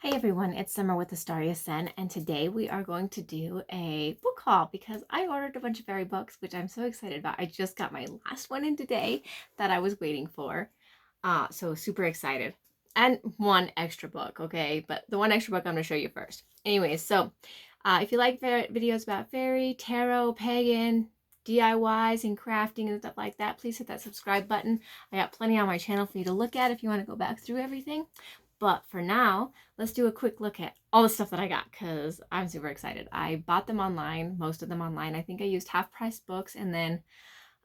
Hey everyone, it's Summer with AstariaSen, and today we are going to do a book haul because I ordered a bunch of fairy books, which I'm so excited about. I just got my last one in today that I was waiting for. So super excited. And one extra book, okay? But the one extra book I'm going to show you first. Anyways, so if you like videos about fairy, tarot, pagan, DIYs and crafting and stuff like that, please hit that subscribe button. I got plenty on my channel for you to look at if you want to go back through everything. But for now, let's do a quick look at all the stuff that I got because I'm super excited. I bought them online, most of them online. I think I used half price books, and then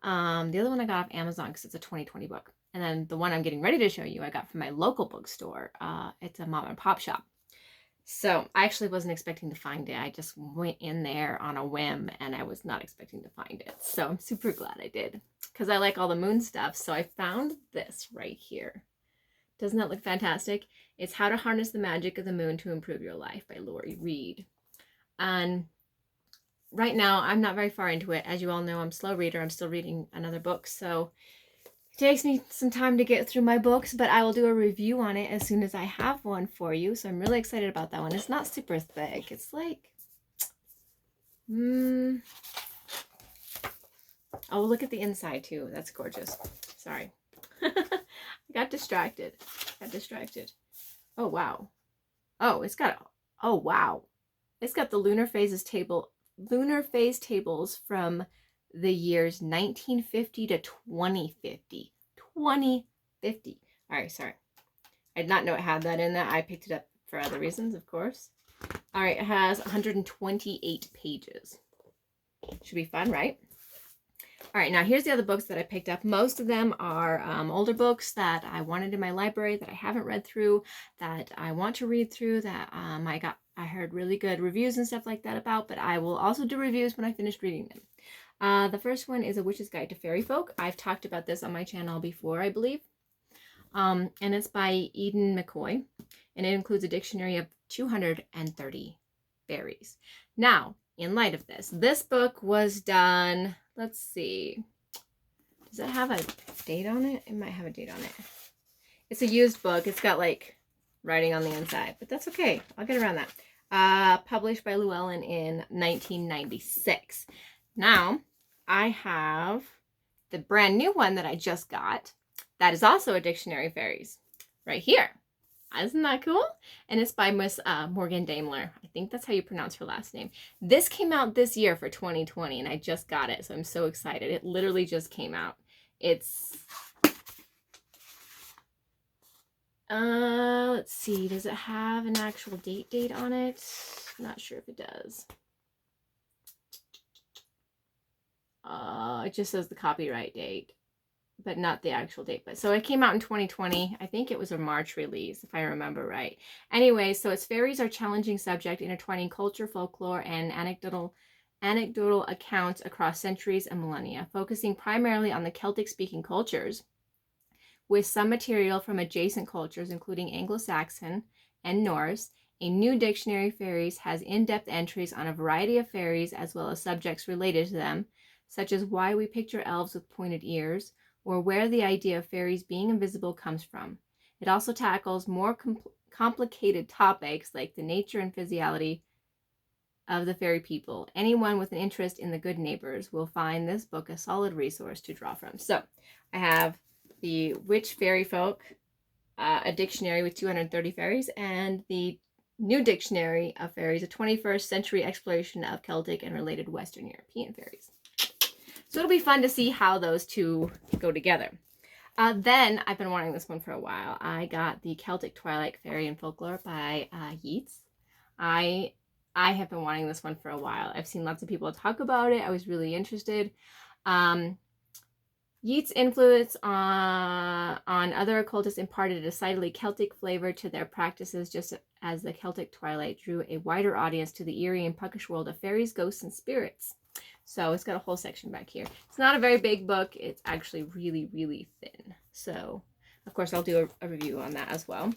the other one I got off Amazon because it's a 2020 book. And then the one I'm getting ready to show you I got from my local bookstore. It's a mom and pop shop. So I actually wasn't expecting to find it. I just went in there on a whim and I was not expecting to find it. So I'm super glad I did because I like all the moon stuff. So I found this right here. Doesn't that look fantastic? It's How to Harness the Magic of the Moon to Improve Your Life by Lori Reed. And right now, I'm not very far into it. As you all know, I'm a slow reader. I'm still reading another book, so it takes me some time to get through my books, but I will do a review on it as soon as I have one for you. So I'm really excited about that one. It's not super thick. It's like, oh, look at the inside too. That's gorgeous. Sorry. I got distracted. Oh, wow. Oh, it's got, oh, wow. It's got the lunar phase tables from the years 1950 to 2050. 2050. All right, sorry. I did not know it had that in there. I picked it up for other reasons, of course. All right, it has 128 pages. Should be fun, right? All right, now here's the other books that I picked up. Most of them are older books that I wanted in my library that I haven't read through, that I want to read through, that I heard really good reviews and stuff like that about, but I will also do reviews when I finish reading them. The first one is A Witch's Guide to Fairy Folk. I've talked about this on my channel before, I believe. And it's by Eden McCoy, and it includes a dictionary of 230 fairies. Now, in light of this book was done, let's see, does it have a date on it? It might have a date on it. It's a used book. It's got like writing on the inside, but that's okay. I'll get around that. Published by Llewellyn in 1996. Now, I have the brand new one that I just got. That is also a dictionary of fairies right here. Isn't that cool? And it's by Miss Morgan Daimler. I think that's how you pronounce her last name. This came out this year for 2020, and I just got it, so I'm so excited. It literally just came out. It's, let's see, does it have an actual date on it? Not sure if it does. It just says the copyright date, but not the actual date. But so it came out in 2020. I think it was a March release, if I remember right. Anyway, so its fairies are a challenging subject, intertwining culture, folklore, and anecdotal accounts across centuries and millennia, focusing primarily on the Celtic-speaking cultures, with some material from adjacent cultures, including Anglo-Saxon and Norse. A new dictionary of fairies has in-depth entries on a variety of fairies, as well as subjects related to them, such as why we picture elves with pointed ears, or where the idea of fairies being invisible comes from. It also tackles more complicated topics like the nature and physiology of the fairy people. Anyone with an interest in the good neighbors will find this book a solid resource to draw from. So I have the Witch Fairy Folk, a dictionary with 230 fairies, and the new dictionary of fairies, a 21st century exploration of Celtic and related Western European fairies. So it'll be fun to see how those two go together. Then, I've been wanting this one for a while. I got the Celtic Twilight Fairy and Folklore by Yeats. I have been wanting this one for a while. I've seen lots of people talk about it. I was really interested. Yeats' influence on other occultists imparted a decidedly Celtic flavor to their practices, just as the Celtic Twilight drew a wider audience to the eerie and puckish world of fairies, ghosts, and spirits. So it's got a whole section back here. It's not a very big book. It's actually really, really thin. So, of course, I'll do a review on that as well.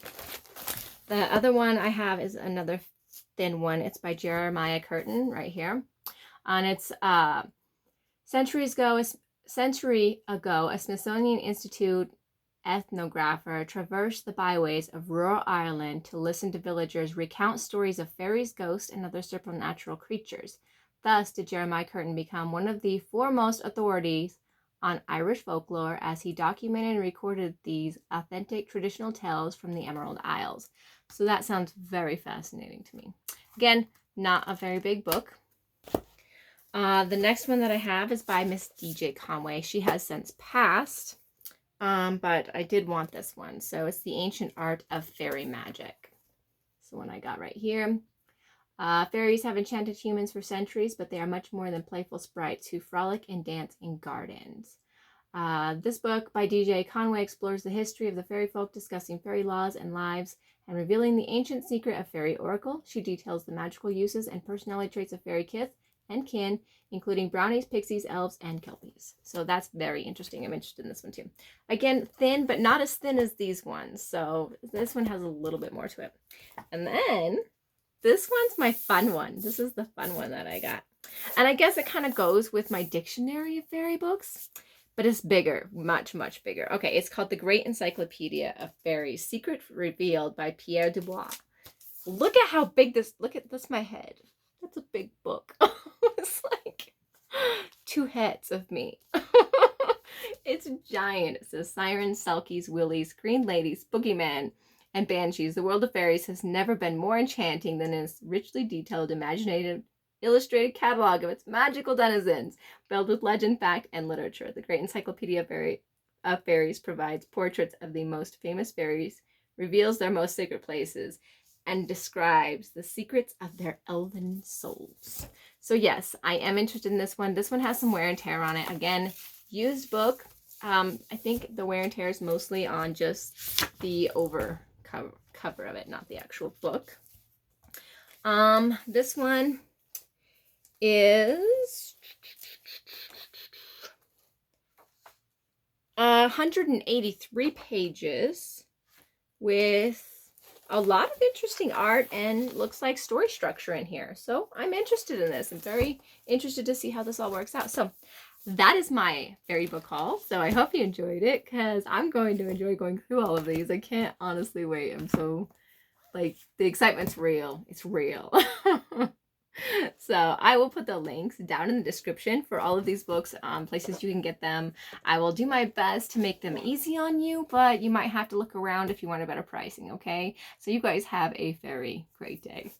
The other one I have is another thin one. It's by Jeremiah Curtin right here. And it's century ago, a Smithsonian Institute ethnographer traversed the byways of rural Ireland to listen to villagers recount stories of fairies, ghosts, and other supernatural creatures. Thus did Jeremiah Curtin become one of the foremost authorities on Irish folklore, as he documented and recorded these authentic traditional tales from the Emerald Isles. So that sounds very fascinating to me. Again, not a very big book. The next one that I have is by Miss DJ Conway. She has since passed, but I did want this one. So it's The Ancient Art of Fairy Magic. So one I got right here. Fairies have enchanted humans for centuries, but they are much more than playful sprites who frolic and dance in gardens. This book by DJ Conway explores the history of the fairy folk, discussing fairy laws and lives, and revealing the ancient secret of fairy oracle. She details the magical uses and personality traits of fairy kith and kin, including brownies, pixies, elves, and kelpies. So that's very interesting. I'm interested in this one too. Again, thin, but not as thin as these ones. So this one has a little bit more to it. And then this one's my fun one. This is the fun one that I got. And I guess it kind of goes with my dictionary of fairy books, but it's bigger, much, much bigger. Okay, it's called The Great Encyclopedia of Fairies, Secret Revealed by Pierre Dubois. Look at how big this, look at this, my head. That's a big book. It's like 2 heads of me. It's giant. It says sirens, selkies, willies, green ladies, boogeyman, and banshees. The world of fairies has never been more enchanting than in its richly detailed, imaginative, illustrated catalog of its magical denizens, filled with legend, fact, and literature. The Great Encyclopedia of Fairies provides portraits of the most famous fairies, reveals their most sacred places, and describes the secrets of their elven souls. So yes, I am interested in this one. This one has some wear and tear on it. Again, used book. I think the wear and tear is mostly on just the cover of it, not the actual book. This one is 183 pages with a lot of interesting art and looks like story structure in here. So I'm interested in this. I'm very interested to see how this all works out. So that is my fairy book haul. So I hope you enjoyed it, because I'm going to enjoy going through all of these. I can't honestly wait. I'm so, like, the excitement's real. It's real. So I will put the links down in the description for all of these books, places you can get them. I will do my best to make them easy on you, but you might have to look around if you want a better pricing, okay? So you guys have a very great day.